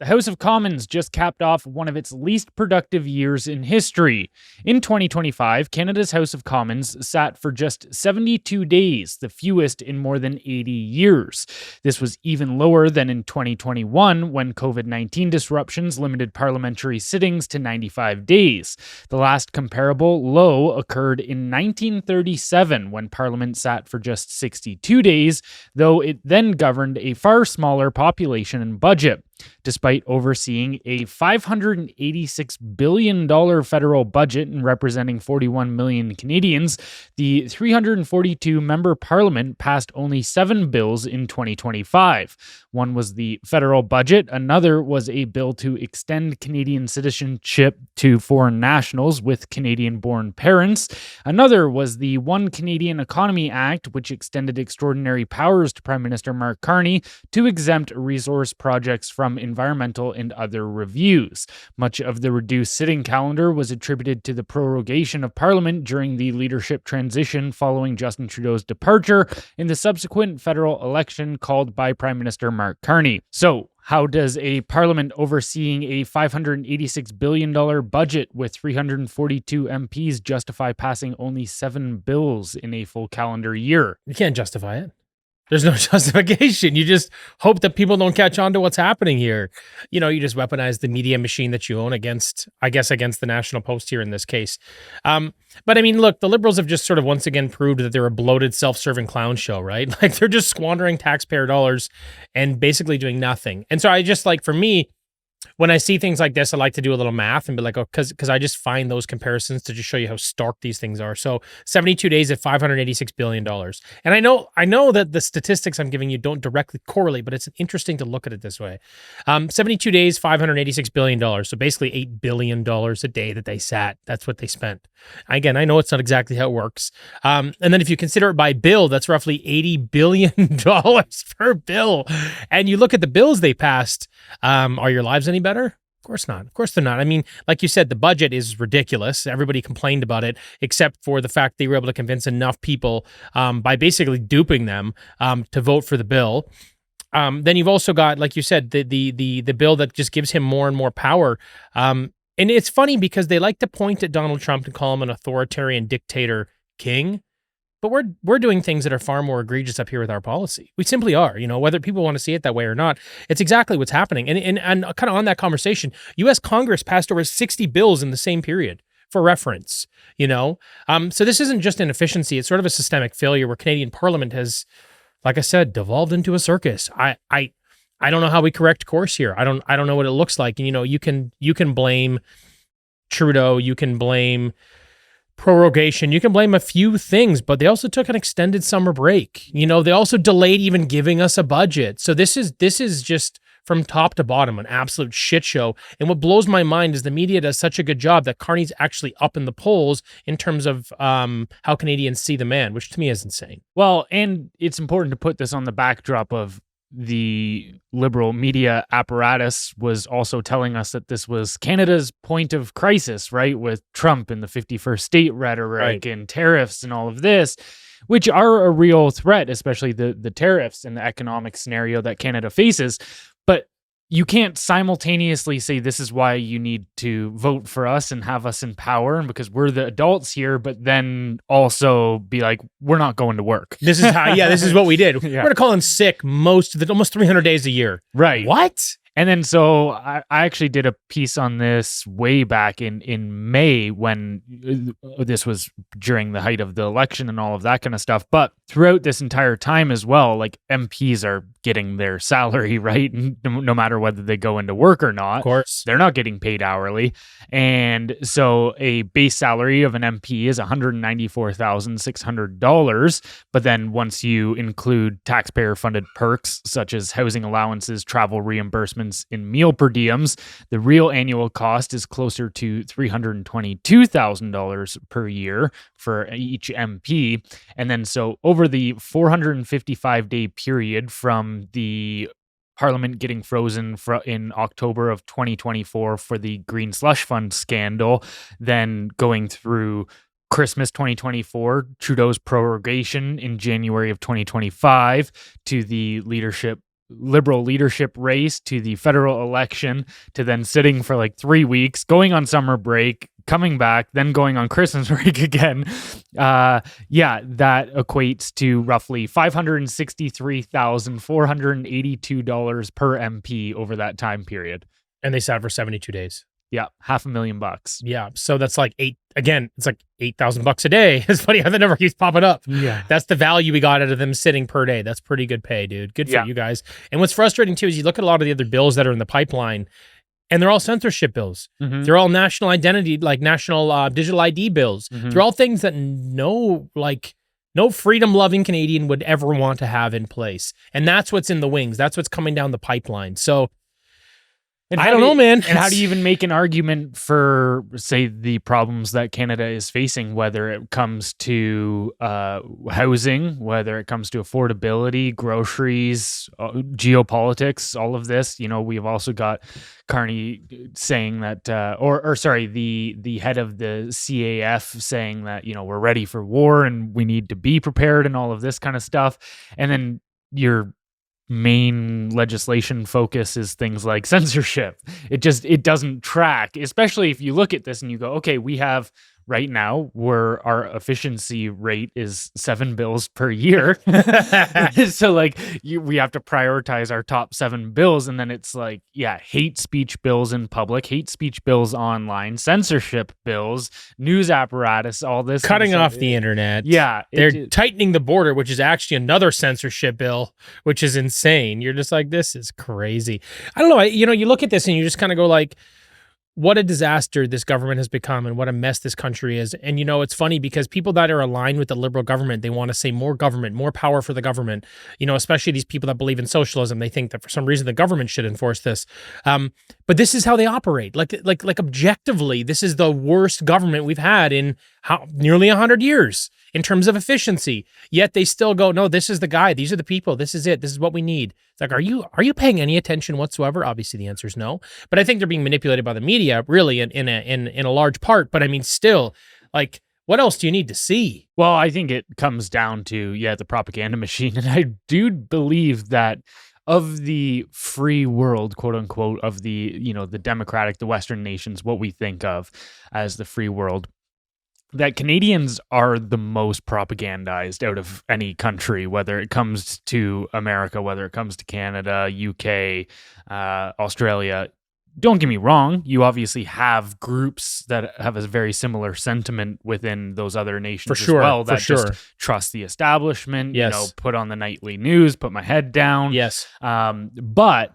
The House of Commons just capped off one of its least productive years in history. In 2025, Canada's House of Commons sat for just 72 days, the fewest in more than 80 years. This was even lower than in 2021, when COVID-19 disruptions limited parliamentary sittings to 95 days. The last comparable low occurred in 1937, when Parliament sat for just 62 days, though it then governed a far smaller population and budget. Despite overseeing a $586 billion federal budget and representing 41 million Canadians, the 342-member parliament passed only 7 bills in 2025. One was the federal budget, another was a bill to extend Canadian citizenship to foreign nationals with Canadian-born parents. Another was the One Canadian Economy Act, which extended extraordinary powers to Prime Minister Mark Carney to exempt resource projects from environmental and other reviews. Much of the reduced sitting calendar was attributed to the prorogation of Parliament during the leadership transition following Justin Trudeau's departure in the subsequent federal election called by Prime Minister Mark Carney. So, how does a parliament overseeing a $586 billion budget with 342 MPs justify passing only 7 bills in a full calendar year? You can't justify it. There's no justification. You just hope that people don't catch on to what's happening here. You know, you just weaponize the media machine that you own against the National Post here in this case. But I mean, look, the Liberals have just sort of once again proved that they're a bloated, self-serving clown show, right? Like they're just squandering taxpayer dollars and basically doing nothing. And so I just for me, when I see things like this, I like to do a little math and be like, oh, because I just find those comparisons to just show you how stark these things are. So 72 days at $586 billion. And I know that the statistics I'm giving you don't directly correlate, but it's interesting to look at it this way. 72 days, $586 billion. So basically $8 billion a day that they sat. That's what they spent. Again, I know it's not exactly how it works. And then if you consider it by bill, that's roughly $80 billion per bill. And you look at the bills they passed, are your lives any better? Of course not. Of course they're not. I mean, like you said, the budget is ridiculous. Everybody complained about it, except for the fact they were able to convince enough people by basically duping them to vote for the bill. Then you've also got, like you said, the bill that just gives him more and more power. And it's funny because they like to point at Donald Trump and call him an authoritarian dictator king. But we're doing things that are far more egregious up here with our policy. We simply are, whether people want to see it that way or not. It's exactly what's happening. And kind of on that conversation, U.S. Congress passed over 60 bills in the same period for reference, So this isn't just an efficiency. It's sort of a systemic failure where Canadian Parliament has, like I said, devolved into a circus. I don't know how we correct course here. I don't know what it looks like. And, you can blame Trudeau. You can blame prorogation. You can blame a few things, but they also took an extended summer break. They also delayed even giving us a budget. So this is just from top to bottom an absolute shit show. And what blows my mind is the media does such a good job that Carney's actually up in the polls in terms of how Canadians see the man, which to me is insane. Well, and it's important to put this on the backdrop of the liberal media apparatus was also telling us that this was Canada's point of crisis, right? With Trump and the 51st state rhetoric and tariffs and all of this, which are a real threat, especially the tariffs and the economic scenario that Canada faces. But you can't simultaneously say this is why you need to vote for us and have us in power because we're the adults here, but then also be like, we're not going to work. This is how, this is what we did. We're going to call in sick almost 300 days a year. Right. What? And then so I actually did a piece on this way back in May when this was during the height of the election and all of that kind of stuff. But throughout this entire time as well, like MPs are getting their salary, right? No matter whether they go into work or not. Of course. They're not getting paid hourly. And so a base salary of an MP is $194,600. But then once you include taxpayer-funded perks such as housing allowances, travel reimbursements, in meal per diems, the real annual cost is closer to $322,000 per year for each MP. And then so over the 455-day period from the Parliament getting frozen in October of 2024 for the Green Slush Fund scandal, then going through Christmas 2024, Trudeau's prorogation in January of 2025, to the leadership Liberal leadership race to the federal election to then sitting for like 3 weeks, going on summer break, coming back, then going on Christmas break again. That equates to roughly $563,482 per MP over that time period. And they sat for 72 days. Yeah, $500,000. Yeah, so that's like it's like $8,000 a day. It's funny how the number keeps popping up. Yeah. That's the value we got out of them sitting per day. That's pretty good pay, dude. Good for you guys. And what's frustrating too is you look at a lot of the other bills that are in the pipeline, and they're all censorship bills. Mm-hmm. They're all national identity, like national digital ID bills. Mm-hmm. They're all things that no freedom-loving Canadian would ever want to have in place. And that's what's in the wings. That's what's coming down the pipeline. So I don't know, man. And how do you even make an argument for, say, the problems that Canada is facing, whether it comes to housing, whether it comes to affordability, groceries, geopolitics, all of this? We've also got Carney saying that, the head of the CAF saying that, we're ready for war and we need to be prepared and all of this kind of stuff. And then your main legislation focus is things like censorship. It doesn't track, especially if you look at this and you go, okay, we have right now where our efficiency rate is 7 bills per year. So we have to prioritize our top 7 bills. And then it's like, hate speech bills in public, hate speech bills online, censorship bills, news apparatus, all this. Cutting off the internet. Yeah. They're tightening the border, which is actually another censorship bill, which is insane. You're just like, this is crazy. I don't know. You look at this and you just kind of go like, what a disaster this government has become and what a mess this country is. And, it's funny because people that are aligned with the Liberal government, they want to say more government, more power for the government, especially these people that believe in socialism. They think that for some reason the government should enforce this. But this is how they operate. Like objectively, this is the worst government we've had in nearly 100 years in terms of efficiency. Yet they still go, no, this is the guy. These are the people. This is it. This is what we need. It's like, are you paying any attention whatsoever? Obviously, the answer is no. But I think they're being manipulated by the media, really, in a large part. But I mean, still, like, what else do you need to see? Well, I think it comes down to the propaganda machine, and I do believe that of the free world, quote unquote, of the the democratic, the Western nations, what we think of as the free world, that Canadians are the most propagandized out of any country, whether it comes to America, whether it comes to Canada, UK, Australia. Don't get me wrong, you obviously have groups that have a very similar sentiment within those other nations as well that just trust the establishment, put on the nightly news, put my head down. Yes. But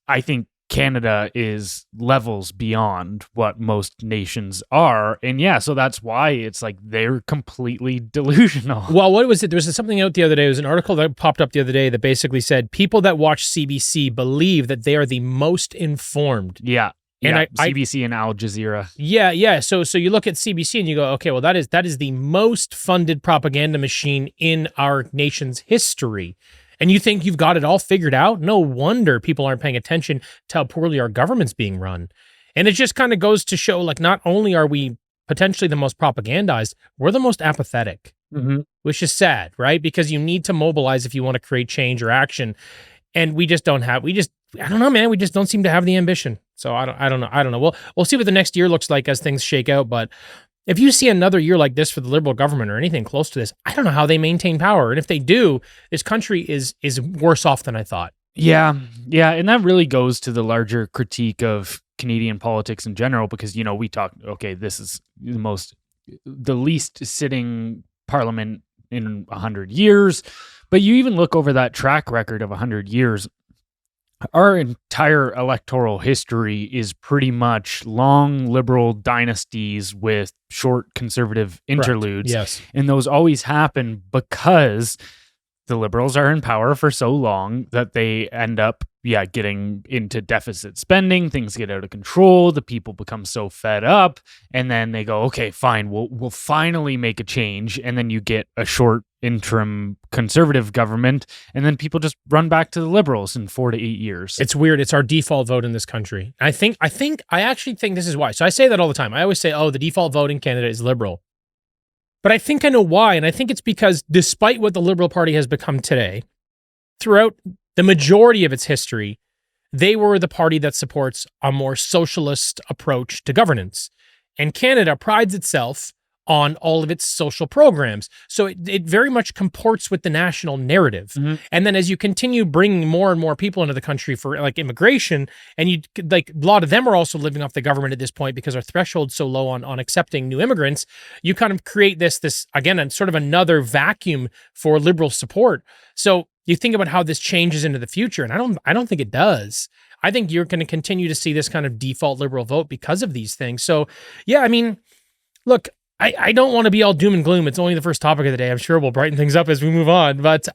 I think Canada is levels beyond what most nations are. And so that's why it's like they're completely delusional. Well, what was it? There was something out the other day. It was an article that popped up the other day that basically said people that watch CBC believe that they are the most informed. Yeah. And CBC and Al Jazeera. Yeah. So you look at CBC and you go, okay, well, that is the most funded propaganda machine in our nation's history. And you think you've got it all figured out? No wonder people aren't paying attention to how poorly our government's being run. And it just kind of goes to show, like, not only are we potentially the most propagandized, we're the most apathetic, which is sad, right? Because you need to mobilize if you want to create change or action. And I don't know, man. We just don't seem to have the ambition. So I don't know. We'll see what the next year looks like as things shake out. But if you see another year like this for the Liberal government or anything close to this, I don't know how they maintain power. And if they do, this country is worse off than I thought. Yeah. And that really goes to the larger critique of Canadian politics in general, because, we talk, okay, this is the least sitting parliament in 100 years. But you even look over that track record of 100 years, our entire electoral history is pretty much long Liberal dynasties with short conservative interludes. Yes. And those always happen because the Liberals are in power for so long that they end up getting into deficit spending. Things get out of control. The people become so fed up, and then they go, okay, fine, we'll finally make a change. And then you get a short interim conservative government, and then people just run back to the Liberals in 4 to 8 years. It's weird. It's our default vote in this country. I actually think this is why. So I say that all the time. I always say, the default vote in Canada is Liberal. But I think I know why, and I think it's because despite what the Liberal Party has become today, throughout the majority of its history, they were the party that supports a more socialist approach to governance. And Canada prides itself on all of its social programs. So it very much comports with the national narrative. Mhm. And then as you continue bringing more and more people into the country for like immigration, and you like a lot of them are also living off the government at this point because our threshold's so low on accepting new immigrants, you kind of create this again, sort of another vacuum for liberal support. So you think about how this changes into the future, and I don't think it does. I think you're going to continue to see this kind of default liberal vote because of these things. So yeah, I mean, look, I don't want to be all doom and gloom. It's only the first topic of the day. I'm sure we'll brighten things up as we move on. But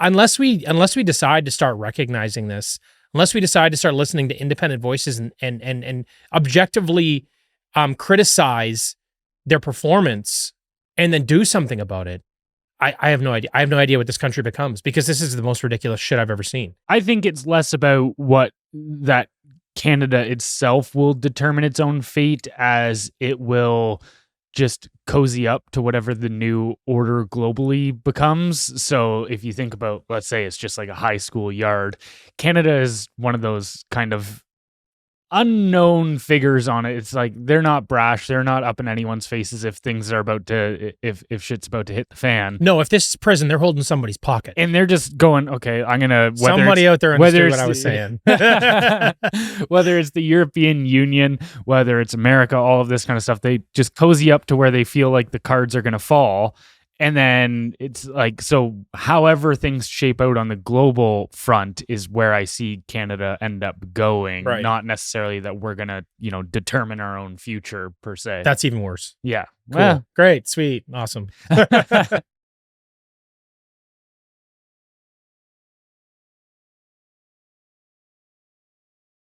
unless we decide to start recognizing this, unless we decide to start listening to independent voices and objectively criticize their performance and then do something about it, I have no idea. I have no idea what this country becomes, because this is the most ridiculous shit I've ever seen. I think it's less about what that Canada itself will determine its own fate, as it will just cozy up to whatever the new order globally becomes. So if you think about, let's say it's just like a high school yard, Canada is one of those kind of unknown figures on it. It's like they're not brash, they're not up in anyone's faces if things are about to if shit's about to hit the fan. No, if this is prison, they're holding somebody's pocket. And they're just going, okay, I'm gonna somebody out there understood what I was saying. Whether it's the European Union, whether it's America, all of this kind of stuff, they just cozy up to where they feel like the cards are gonna fall. And then it's like, so however things shape out on the global front is where I see Canada end up going, Right. Not necessarily that we're going to, determine our own future per se. That's even worse. Yeah. Cool. Well, Great. Sweet. Awesome.